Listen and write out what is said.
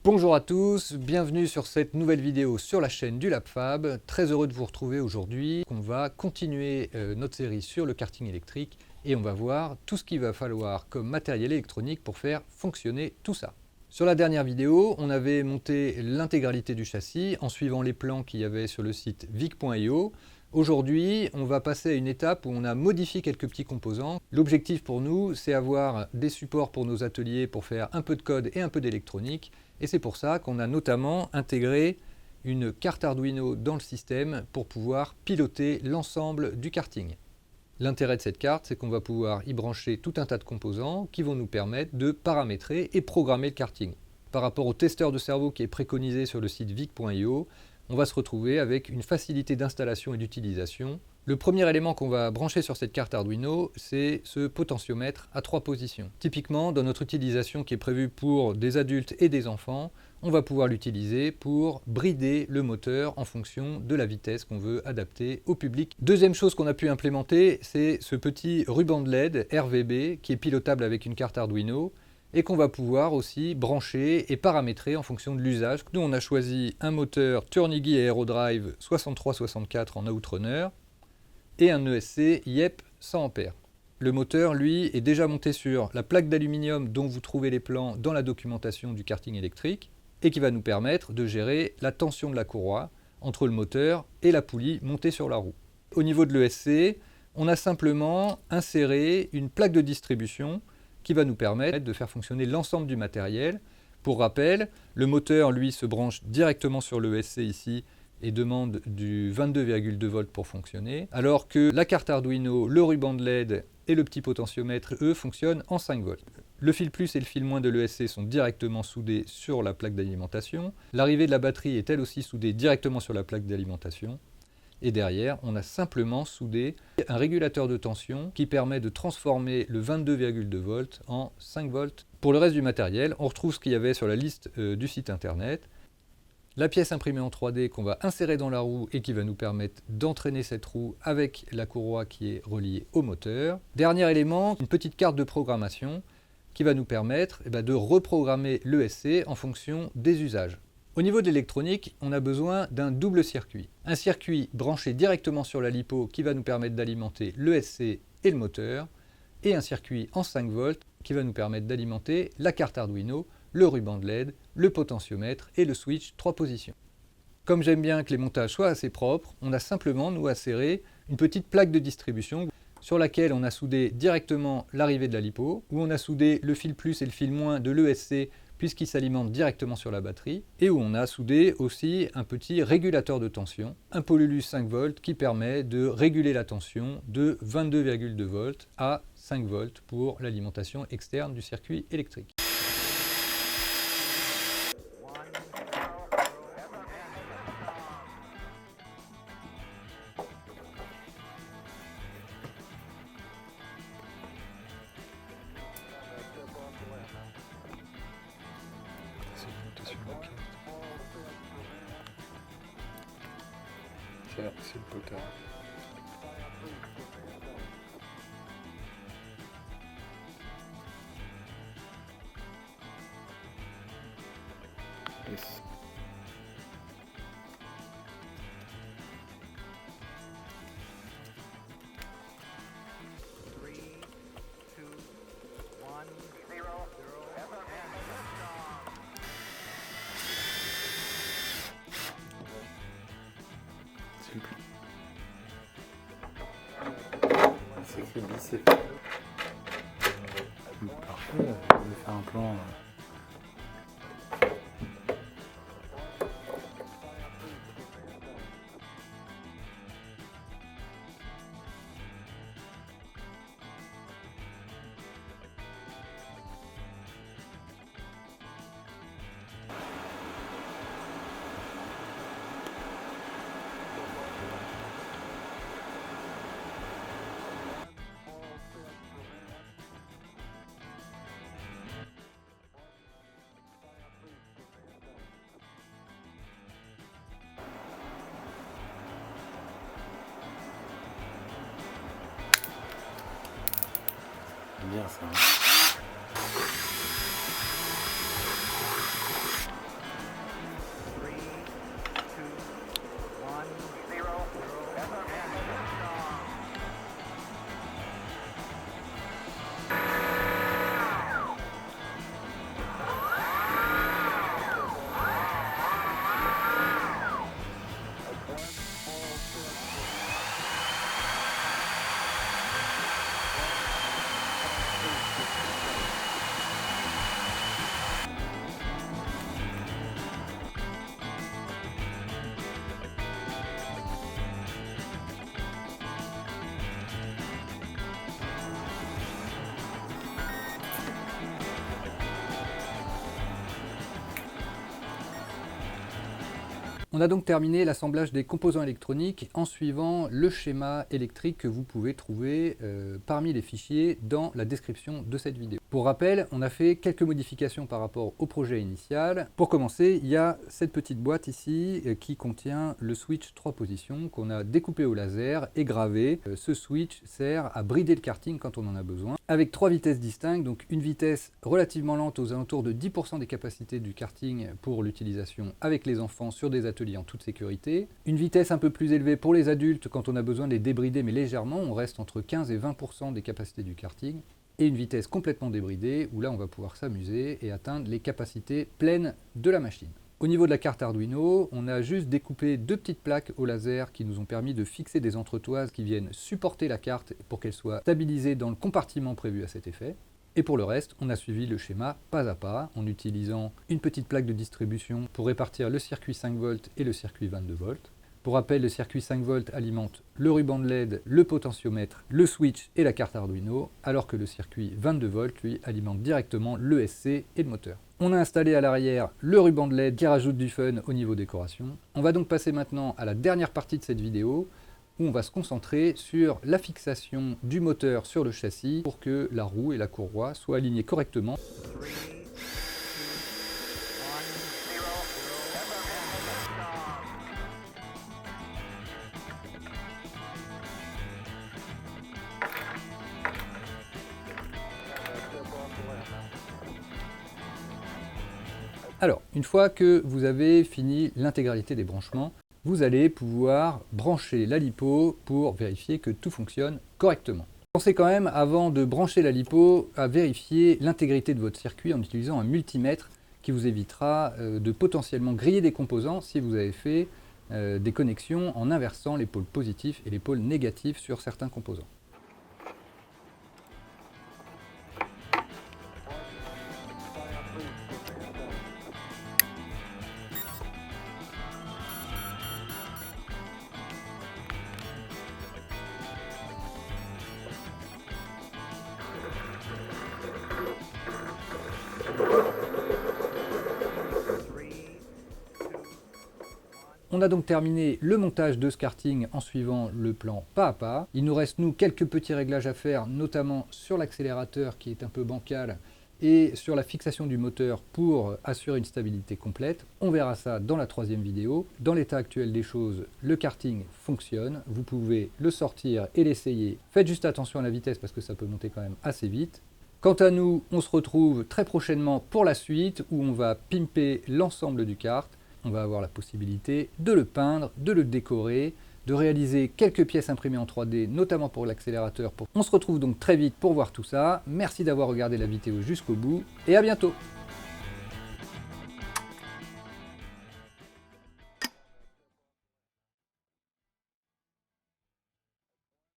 Bonjour à tous, bienvenue sur cette nouvelle vidéo sur la chaîne du LabFab. Très heureux de vous retrouver aujourd'hui. On va continuer notre série sur le karting électrique et on va voir tout ce qu'il va falloir comme matériel électronique pour faire fonctionner tout ça. Sur la dernière vidéo, on avait monté l'intégralité du châssis en suivant les plans qu'il y avait sur le site vic.io. Aujourd'hui, on va passer à une étape où on a modifié quelques petits composants. L'objectif pour nous, c'est avoir des supports pour nos ateliers pour faire un peu de code et un peu d'électronique. Et c'est pour ça qu'on a notamment intégré une carte Arduino dans le système pour pouvoir piloter l'ensemble du karting. L'intérêt de cette carte, c'est qu'on va pouvoir y brancher tout un tas de composants qui vont nous permettre de paramétrer et programmer le karting. Par rapport au testeur de cerveau qui est préconisé sur le site vic.io, on va se retrouver avec une facilité d'installation et d'utilisation. Le premier élément qu'on va brancher sur cette carte Arduino, c'est ce potentiomètre à 3 positions. Typiquement, dans notre utilisation qui est prévue pour des adultes et des enfants, on va pouvoir l'utiliser pour brider le moteur en fonction de la vitesse qu'on veut adapter au public. Deuxième chose qu'on a pu implémenter, c'est ce petit ruban de LED RVB qui est pilotable avec une carte Arduino et qu'on va pouvoir aussi brancher et paramétrer en fonction de l'usage. Nous, on a choisi un moteur Turnigi Aerodrive 6364 en Outrunner et un ESC YEP 100 A. Le moteur, lui, est déjà monté sur la plaque d'aluminium dont vous trouvez les plans dans la documentation du karting électrique et qui va nous permettre de gérer la tension de la courroie entre le moteur et la poulie montée sur la roue. Au niveau de l'ESC, on a simplement inséré une plaque de distribution qui va nous permettre de faire fonctionner l'ensemble du matériel. Pour rappel, le moteur, lui, se branche directement sur l'ESC ici et demande du 22,2 volts pour fonctionner, alors que la carte Arduino, le ruban de LED et le petit potentiomètre, eux, fonctionnent en 5 volts. Le fil plus et le fil moins de l'ESC sont directement soudés sur la plaque d'alimentation. L'arrivée de la batterie est elle aussi soudée directement sur la plaque d'alimentation. Et derrière, on a simplement soudé un régulateur de tension qui permet de transformer le 22,2 volts en 5 volts. Pour le reste du matériel, on retrouve ce qu'il y avait sur la liste du site internet. La pièce imprimée en 3D qu'on va insérer dans la roue et qui va nous permettre d'entraîner cette roue avec la courroie qui est reliée au moteur. Dernier élément, une petite carte de programmation qui va nous permettre de reprogrammer l'ESC en fonction des usages. Au niveau de l'électronique, on a besoin d'un double circuit. Un circuit branché directement sur la LiPo qui va nous permettre d'alimenter l'ESC et le moteur, et un circuit en 5 volts qui va nous permettre d'alimenter la carte Arduino, le ruban de LED, le potentiomètre et le switch 3 positions. Comme j'aime bien que les montages soient assez propres, on a simplement, nous, inséré une petite plaque de distribution sur laquelle on a soudé directement l'arrivée de la LiPo, où on a soudé le fil plus et le fil moins de l'ESC puisqu'il s'alimente directement sur la batterie, et où on a soudé aussi un petit régulateur de tension, un Polylus 5 volts qui permet de réguler la tension de 22,2 volts à 5 volts pour l'alimentation externe du circuit électrique. C'est le potard. Yes. C'est écrit lycée. Parfait, je vais faire un plan. Bien ça. On a donc terminé l'assemblage des composants électroniques en suivant le schéma électrique que vous pouvez trouver parmi les fichiers dans la description de cette vidéo. Pour rappel, on a fait quelques modifications par rapport au projet initial. Pour commencer, il y a cette petite boîte ici qui contient le switch 3 positions qu'on a découpé au laser et gravé. Ce switch sert à brider le karting quand on en a besoin. Avec 3 vitesses distinctes, donc une vitesse relativement lente aux alentours de 10% des capacités du karting pour l'utilisation avec les enfants sur des ateliers en toute sécurité. Une vitesse un peu plus élevée pour les adultes quand on a besoin de les débrider, mais légèrement, on reste entre 15 et 20% des capacités du karting. Et une vitesse complètement débridée, où là on va pouvoir s'amuser et atteindre les capacités pleines de la machine. Au niveau de la carte Arduino, on a juste découpé 2 petites plaques au laser qui nous ont permis de fixer des entretoises qui viennent supporter la carte pour qu'elle soit stabilisée dans le compartiment prévu à cet effet. Et pour le reste, on a suivi le schéma pas à pas, en utilisant une petite plaque de distribution pour répartir le circuit 5 volts et le circuit 22 volts. Pour rappel, le circuit 5 volts alimente le ruban de LED, le potentiomètre, le switch et la carte Arduino, alors que le circuit 22 volts, lui, alimente directement l'ESC et le moteur. On a installé à l'arrière le ruban de LED qui rajoute du fun au niveau décoration. On va donc passer maintenant à la dernière partie de cette vidéo, où on va se concentrer sur la fixation du moteur sur le châssis pour que la roue et la courroie soient alignées correctement. Alors, une fois que vous avez fini l'intégralité des branchements, vous allez pouvoir brancher la LiPo pour vérifier que tout fonctionne correctement. Pensez quand même, avant de brancher la LiPo, à vérifier l'intégrité de votre circuit en utilisant un multimètre qui vous évitera de potentiellement griller des composants si vous avez fait des connexions en inversant les pôles positifs et les pôles négatifs sur certains composants. On a donc terminé le montage de ce karting en suivant le plan pas à pas. Il nous reste quelques petits réglages à faire, notamment sur l'accélérateur qui est un peu bancal et sur la fixation du moteur pour assurer une stabilité complète. On verra ça dans la 3e vidéo. Dans l'état actuel des choses, le karting fonctionne. Vous pouvez le sortir et l'essayer. Faites juste attention à la vitesse parce que ça peut monter quand même assez vite. Quant à nous, on se retrouve très prochainement pour la suite où on va pimper l'ensemble du kart. On va avoir la possibilité de le peindre, de le décorer, de réaliser quelques pièces imprimées en 3D, notamment pour l'accélérateur. On se retrouve donc très vite pour voir tout ça. Merci d'avoir regardé la vidéo jusqu'au bout et à bientôt.